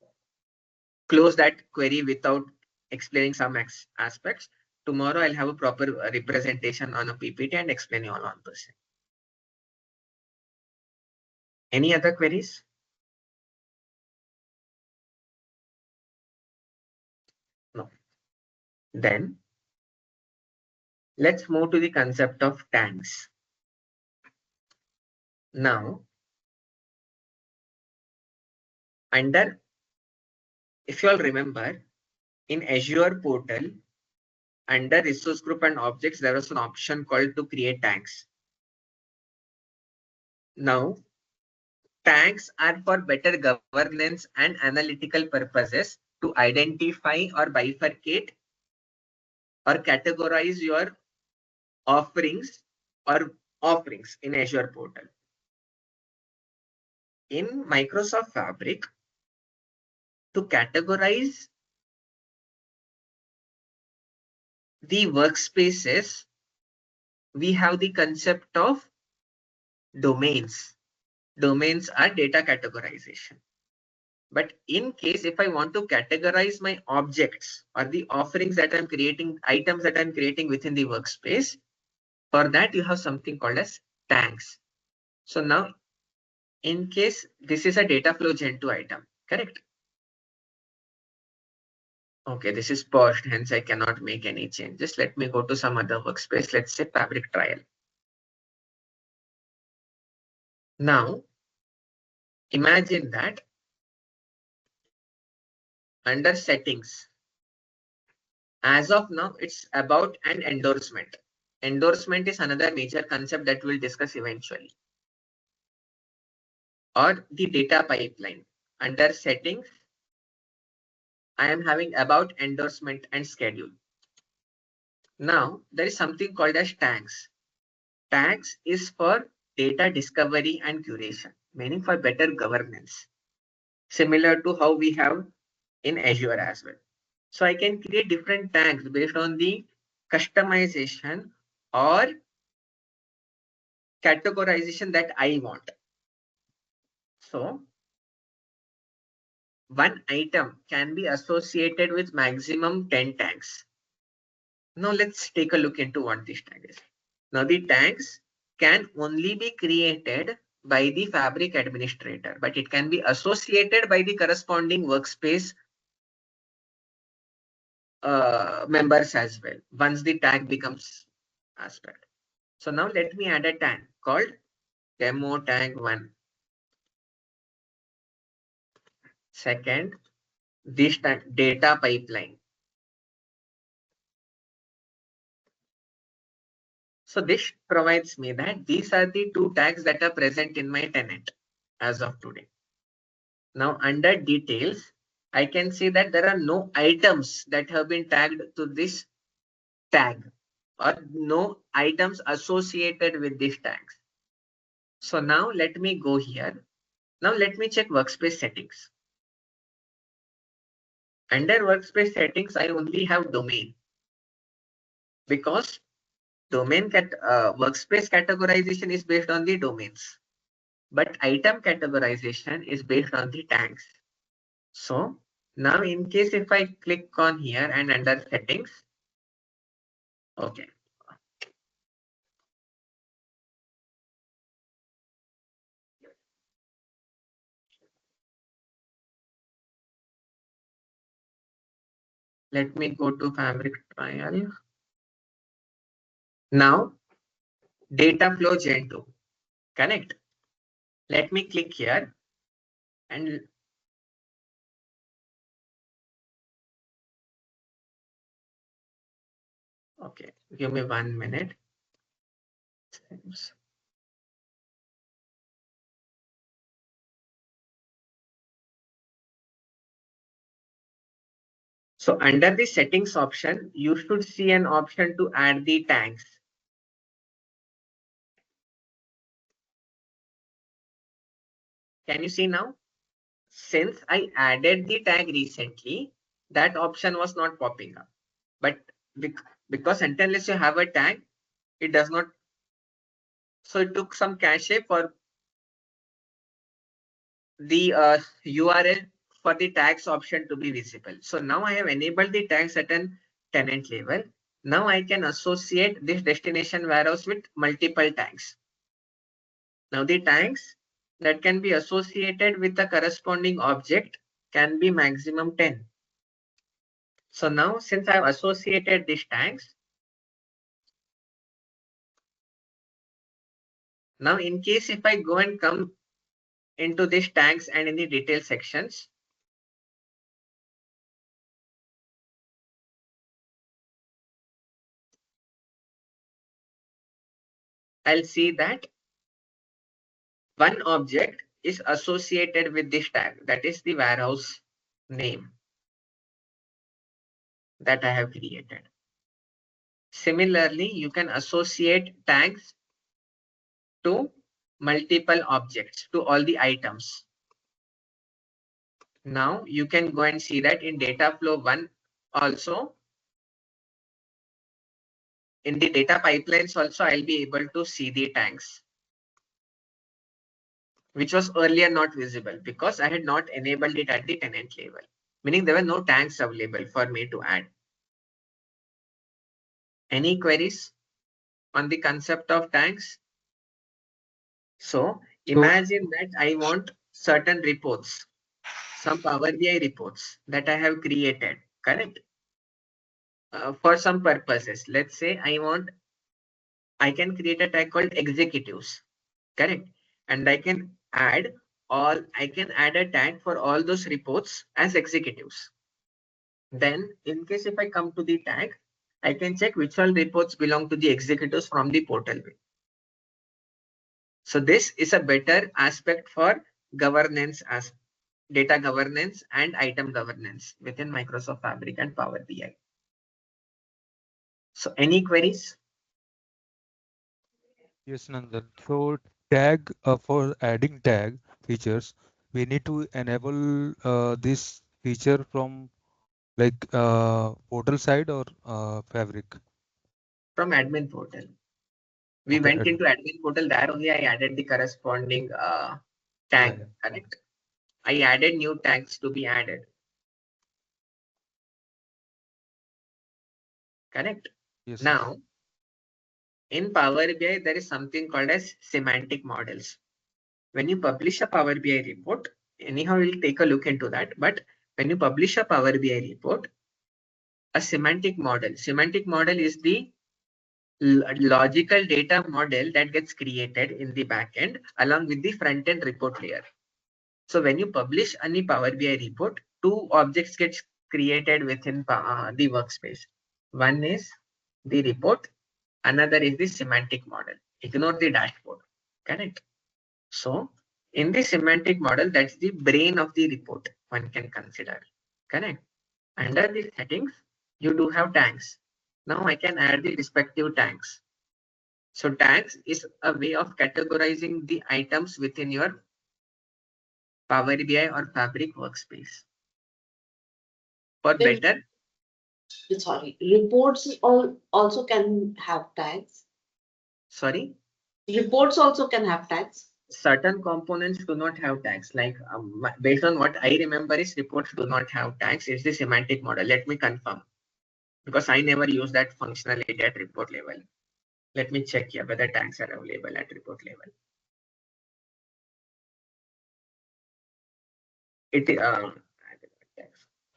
close that query without explaining some aspects. Tomorrow I'll have a proper representation on a PPT and explain you all on this. Any other queries? No. Then let's move to the concept of tanks. Now, if you all remember, in Azure portal, under resource group and objects, there was an option called to create tanks. Now, tanks are for better governance and analytical purposes to identify or bifurcate or categorize your offerings in Azure portal. In Microsoft Fabric, to categorize the workspaces, we have the concept of domains. Domains are data categorization. But in case if I want to categorize my objects or the offerings that I'm creating, items that I'm creating within the workspace, for that you have something called as tanks. So now, in case this is a data flow Gen 2 item, correct? Okay, this is paused, hence I cannot make any changes. Let me go to some other workspace. Let's say Fabric trial. Now, imagine that under settings, as of now, it's about an endorsement. Endorsement is another major concept that we'll discuss eventually. Or the data pipeline. Under settings, I am having about endorsement and schedule. Now, there is something called as tags. Tags is for data discovery and curation, meaning for better governance, similar to how we have in Azure as well. So I can create different tags based on the customization or categorization that I want. So one item can be associated with maximum 10 tags. Now let's take a look into what this tag is. Now the tags can only be created by the Fabric administrator, but it can be associated by the corresponding workspace members as well once the tag becomes aspect. So now let me add a tag called demo tag 1. Second, this tag data pipeline. So this provides me that these are the two tags that are present in my tenant as of today. Now under details, I can see that there are no items that have been tagged to this tag or no items associated with these tags. So now let me go here. Now let me check workspace settings. Under workspace settings, I only have domain because workspace categorization is based on the domains, but item categorization is based on the tags. So now in case if I click on here and under settings, okay. Let me go to Fabric trial. Now data flow Gen 2, correct? Let me click here and okay, give me 1 minute. So under the settings option, you should see an option to add the tags. Can you see now? Since I added the tag recently, that option was not popping up. But because unless you have a tag, it does not. So it took some cache for the URL for the tags option to be visible. So now I have enabled the tags at an tenant level. Now I can associate this destination warehouse with multiple tags. Now the tags that can be associated with the corresponding object can be maximum 10. So now since I've associated these tags, now in case if I go and come into these tags and in the detail sections, I'll see that one object is associated with this tag, that is the warehouse name that I have created. Similarly, you can associate tags to multiple objects, to all the items. Now you can go and see that in data flow 1 also, in the data pipelines also, I'll be able to see the tags, which was earlier not visible because I had not enabled it at the tenant level, meaning there were no tags available for me to add. Any queries on the concept of tags? So imagine that I want certain reports, some Power BI reports that I have created, correct? For some purposes, let's say I can create a tag called executives, correct? And I can add a tag for all those reports as executives. Then in case if I come to the tag, I can check which all reports belong to the executives from the portal. So this is a better aspect for governance as data governance and item governance within Microsoft Fabric and Power BI. So any queries? Yes, Nandan. So tag for adding tag features, we need to enable this feature from like portal side or Fabric? From admin portal. We Okay, went into admin portal, there only I added the corresponding tag, yeah. correct? I added new tags to be added. Correct? Yes, Now, in Power BI, there is something called as semantic models. When you publish a Power BI report, anyhow, we'll take a look into that. But when you publish a Power BI report, a semantic model is the logical data model that gets created in the backend along with the front end report layer. So when you publish any Power BI report, two objects get created within the workspace. One is the report Another is the semantic model. Ignore the dashboard. Correct. So in the semantic model, that's the brain of the report one can consider. Correct. Under the settings, you do have tags. Now I can add the respective tags. So tags is a way of categorizing the items within your Power BI or Fabric workspace. For Then- better, Sorry, reports also can have tags. sorry, Reports also can have tags. certain components do not have tags. Like based on what I remember is reports do not have tags. It's the semantic model. Let me confirm because I never use that functionality at report level. Let me check here whether tags are available at report level.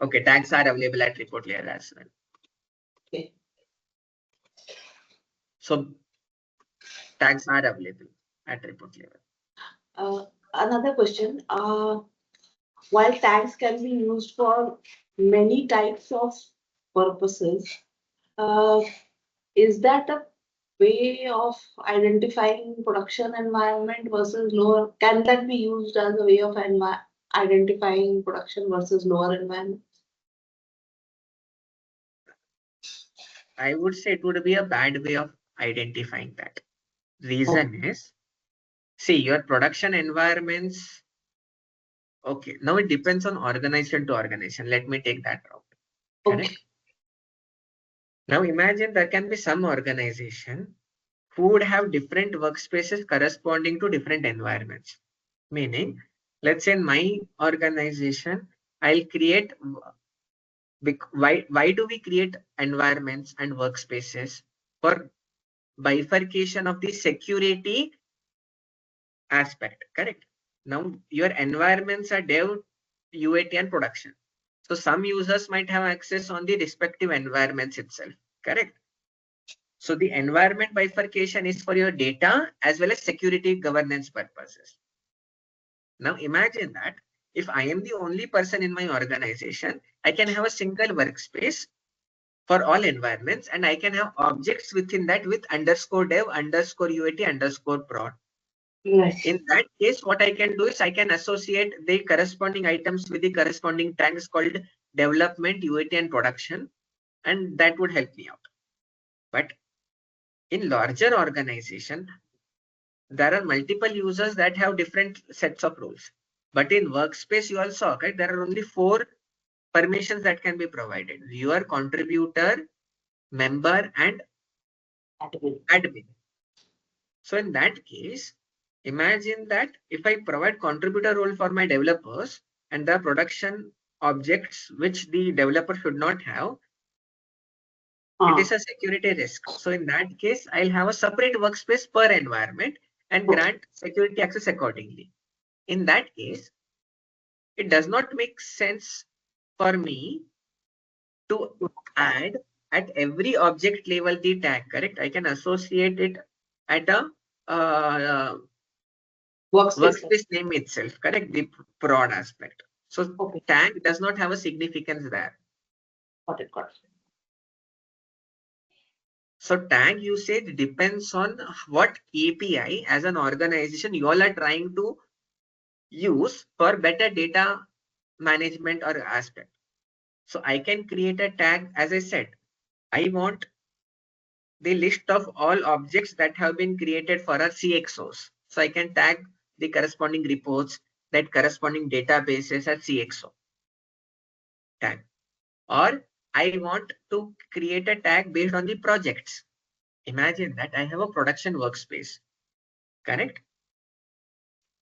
Okay, tags are available at report layer as well. Okay. So tags are available at report level. Another question. While tags can be used for many types of purposes, is that a way of identifying production environment versus lower? Can that be used as a way of identifying production versus lower environment? I would say it would be a bad way of identifying that. Reason is, see, your production environments. Okay, now it depends on organization to organization. Let me take that route. Correct? Okay. Now imagine there can be some organization who would have different workspaces corresponding to different environments. Meaning, let's say in my organization, I'll create. Why do we create environments and workspaces? For bifurcation of the security aspect, correct? Now your environments are dev, UAT and production. So some users might have access on the respective environments itself, correct? So the environment bifurcation is for your data as well as security governance purposes. Now imagine that if I am the only person in my organization, I can have a single workspace for all environments and I can have objects within that with underscore dev, underscore UAT, underscore prod. Right. In that case, what I can do is I can associate the corresponding items with the corresponding tags called development, UAT, and production, and that would help me out. But in larger organization, there are multiple users that have different sets of roles. But in workspace, you also, okay, there are only 4 permissions that can be provided: viewer, contributor, member, and admin. So in that case, imagine that if I provide contributor role for my developers and the production objects which the developer should not have, it is a security risk. So in that case, I'll have a separate workspace per environment and grant security access accordingly. In that case, it does not make sense for me to add at every object level the tag, correct? I can associate it at a workspace name itself, correct? The prod aspect. So tag does not have a significance there. Got it. So tag usage depends on what API as an organization you all are trying to use for better data management or aspect. So I can create a tag. As I said, I want the list of all objects that have been created for our CXOs. So I can tag the corresponding reports, that corresponding databases as CXO tag. Or I want to create a tag based on the projects. Imagine that I have a production workspace, correct?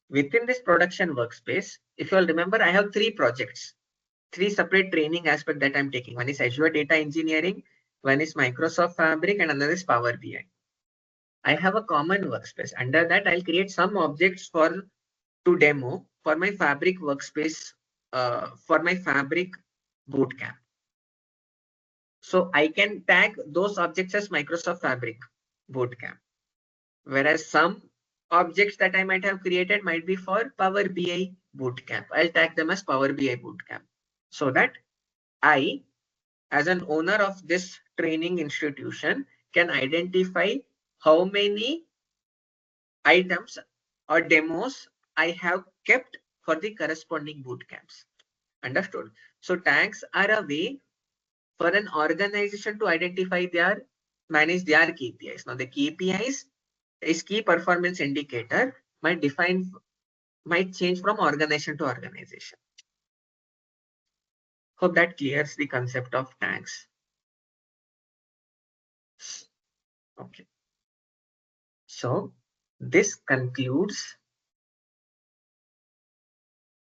Within this production workspace, if you all remember, I have 3 projects, 3 separate training aspects that I'm taking. One is Azure Data Engineering, one is Microsoft Fabric, and another is Power BI. I have a common workspace. Under that, I'll create some objects to demo for my Fabric workspace, for my Fabric bootcamp. So I can tag those objects as Microsoft Fabric bootcamp. Whereas some objects that I might have created might be for Power BI bootcamp. I'll tag them as Power BI bootcamp. So that I, as an owner of this training institution, can identify how many items or demos I have kept for the corresponding boot camps. Understood? So tags are a way for an organization to identify manage their KPIs. Now the KPIs is key performance indicator might change from organization to organization. Hope that clears the concept of tags. Okay. So this concludes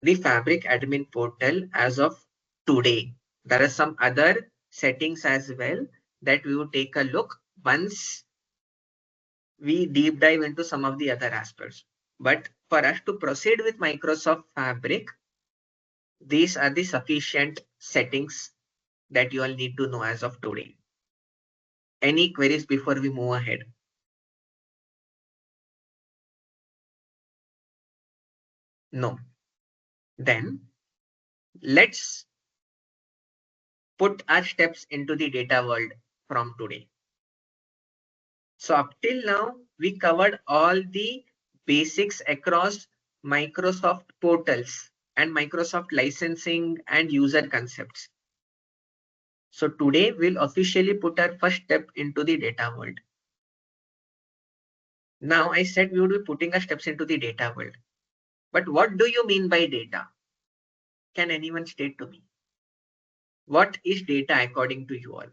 the Fabric admin portal as of today. There are some other settings as well that we will take a look once we deep dive into some of the other aspects. But for us to proceed with Microsoft Fabric, these are the sufficient settings that you all need to know as of today. Any queries before we move ahead? No. Then let's put our steps into the data world from today. So up till now, we covered all the basics across Microsoft portals and Microsoft licensing and user concepts. So today we'll officially put our first step into the data world. Now I said we would be putting our steps into the data world. But what do you mean by data? Can anyone state to me? What is data according to you all?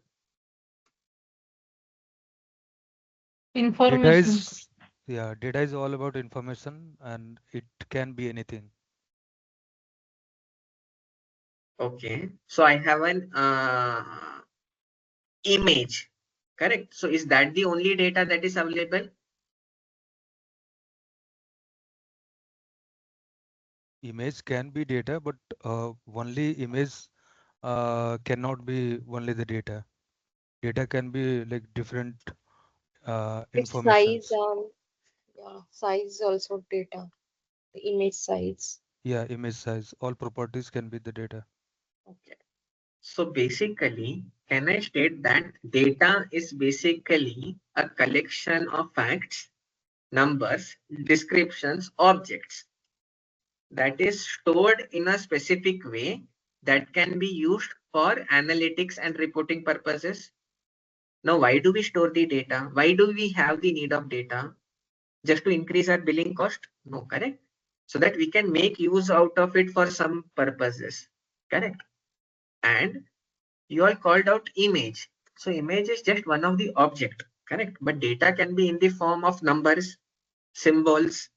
Data Information. is, yeah, data is all about information and it can be anything. Okay, so I have an image, correct? So is that the only data that is available? Image can be data, but only image cannot be only the data. Data can be like different Its size, informations. yeah, size also data, the image size. Yeah, image size, all properties can be the data. Okay. So basically, can I state that data is basically a collection of facts, numbers, descriptions, objects that is stored in a specific way that can be used for analytics and reporting purposes? Now, why do we store the data? Why do we have the need of data? Just to increase our billing cost? No, correct? So that we can make use out of it for some purposes, correct? And you all called out image. So image is just one of the object, correct? But data can be in the form of numbers, symbols,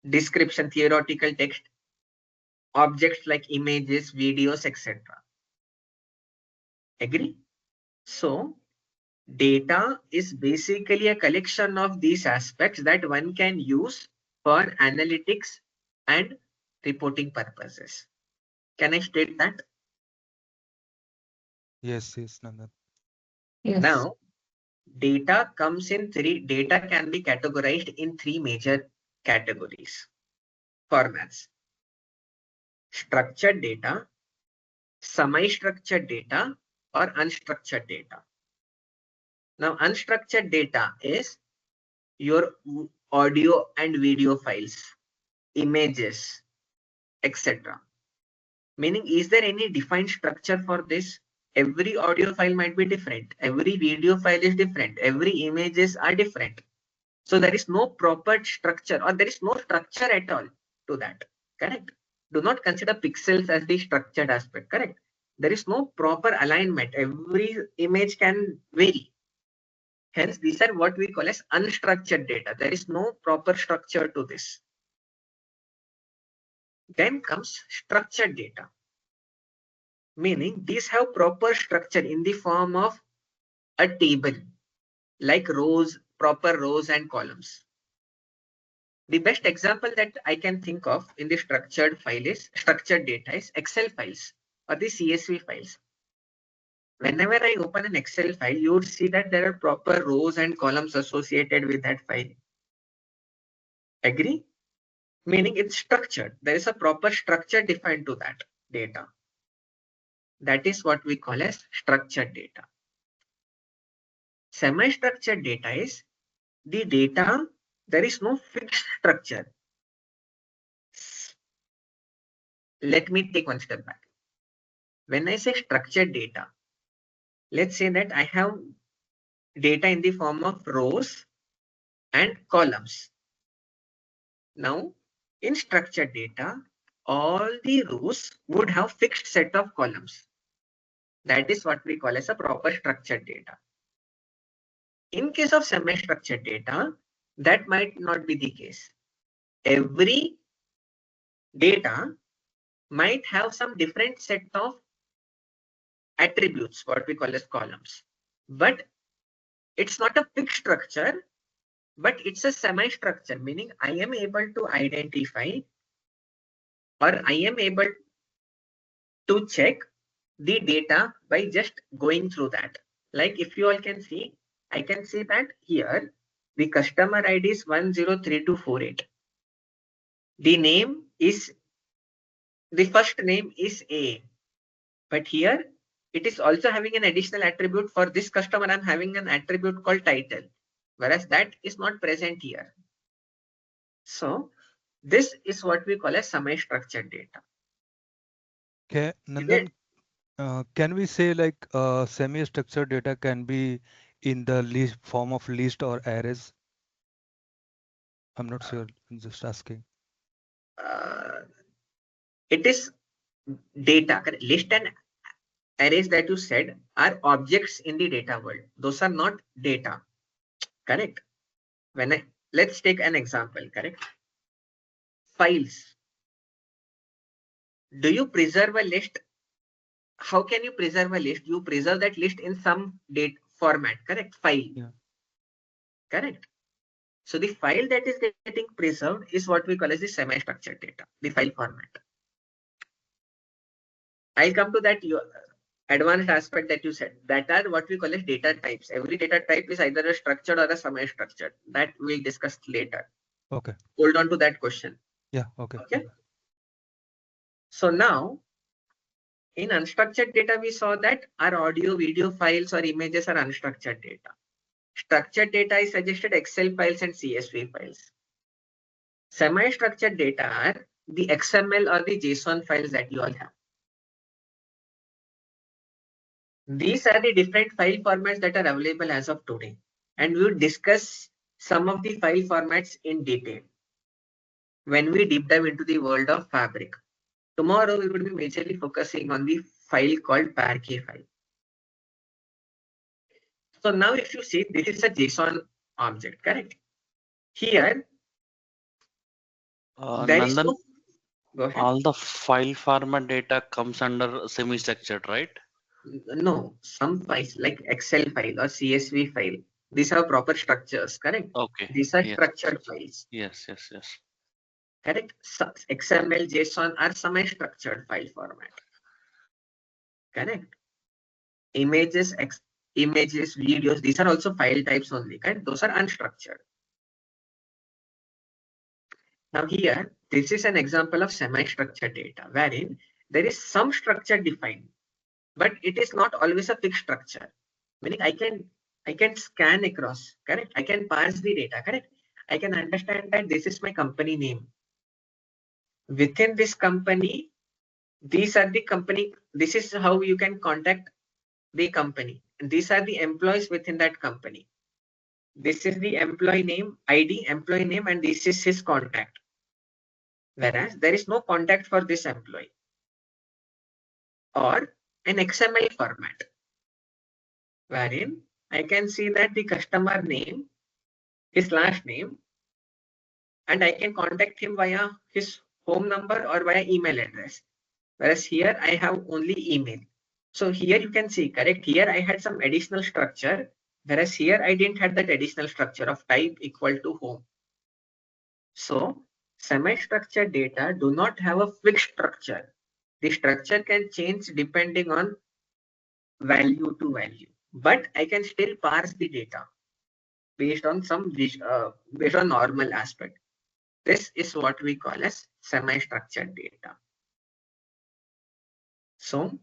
description, theoretical text, objects like images, videos, etc. Agree? So data is basically a collection of these aspects that one can use for analytics and reporting purposes. Can I state that? Yes, Nandan. Yes. Now, data can be categorized in three major categories, formats: structured data, semi-structured data, or unstructured data. Now, unstructured data is your audio and video files, images, etc. Meaning, is there any defined structure for this? Every audio file might be different. Every video file is different. Every images are different. So there is no proper structure, or there is no structure at all to that. Correct? Do not consider pixels as the structured aspect. Correct? There is no proper alignment. Every image can vary. Hence, these are what we call as unstructured data. There is no proper structure to this. Then comes structured data. Meaning these have proper structure in the form of a table, like rows, proper rows and columns. The best example that I can think of in the structured data is Excel files or the CSV files. Whenever I open an Excel file, you would see that there are proper rows and columns associated with that file. Agree? Meaning it's structured. There is a proper structure defined to that data. That is what we call as structured data. Semi-structured data is the data, there is no fixed structure. Let me take one step back. When I say structured data, let's say that I have data in the form of rows and columns. Now, in structured data, all the rows would have fixed set of columns. That is what we call as a proper structured data. In case of semi-structured data, that might not be the case. Every data might have some different set of attributes, what we call as columns. But it's not a fixed structure, but it's a semi-structure, meaning I am able to identify or I am able to check the data by just going through that. Like if you all can see, I can see that here the customer ID is 103248. The name is, the first name is A, but here it is also having an additional attribute. For this customer, I'm having an attribute called title, whereas that is not present here. So this is what we call as semi-structured data. Okay, Nandan, can we say like semi-structured data can be in the list form of list or arrays? I'm not sure. I'm just asking. It is data. List and arrays that you said are objects in the data world. Those are not data. Correct. Let's take an example. Correct. Files. Do you preserve a list? How can you preserve a list? You preserve that list in some date format. Correct. File. Yeah. Correct. So the file that is getting preserved is what we call as the semi-structured data, the file format. I'll come to that advanced aspect that you said. That are what we call as data types. Every data type is either a structured or a semi-structured. That we'll discuss later. Okay. Hold on to that question. Yeah. Okay. Okay. So now, in unstructured data, we saw that our audio, video files or images are unstructured data. Structured data is suggested Excel files and CSV files. Semi-structured data are the XML or the JSON files that you all have. These are the different file formats that are available as of today, and we will discuss some of the file formats in detail when we deep dive into the world of Fabric. Tomorrow we will be majorly focusing on the file called Parquet file. So now if you see, this is a JSON object, correct? Here, there is Nandan, no, go ahead. all the file format data comes under semi-structured, right? No, some files like Excel file or CSV file, these have proper structures, correct? Okay. These are Yes. structured files. Yes. Correct. XML, JSON are semi-structured file format. Correct. Images, videos, these are also file types only. Correct. Those are unstructured. Now here, this is an example of semi-structured data, wherein there is some structure defined, but it is not always a fixed structure. Meaning I can scan across. Correct. I can parse the data. Correct. I can understand that this is my company name. Within this company, these are the company. This is how you can contact the company. And these are the employees within that company. This is the employee name, ID, employee name, and this is his contact. Whereas there is no contact for this employee. Or an XML format, wherein I can see that the customer name, his last name, and I can contact him via his home number or via email address. Whereas here I have only email. So here you can see, correct, here I had some additional structure, whereas here I didn't have that additional structure of type equal to home. So semi-structured data do not have a fixed structure. The structure can change depending on value to value, but I can still parse the data based on based on normal aspect. This is what we call as semi-structured data. So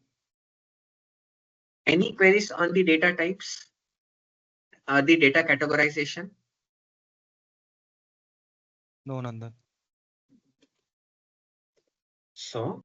any queries on the data types? the data categorization? No, Nandan. So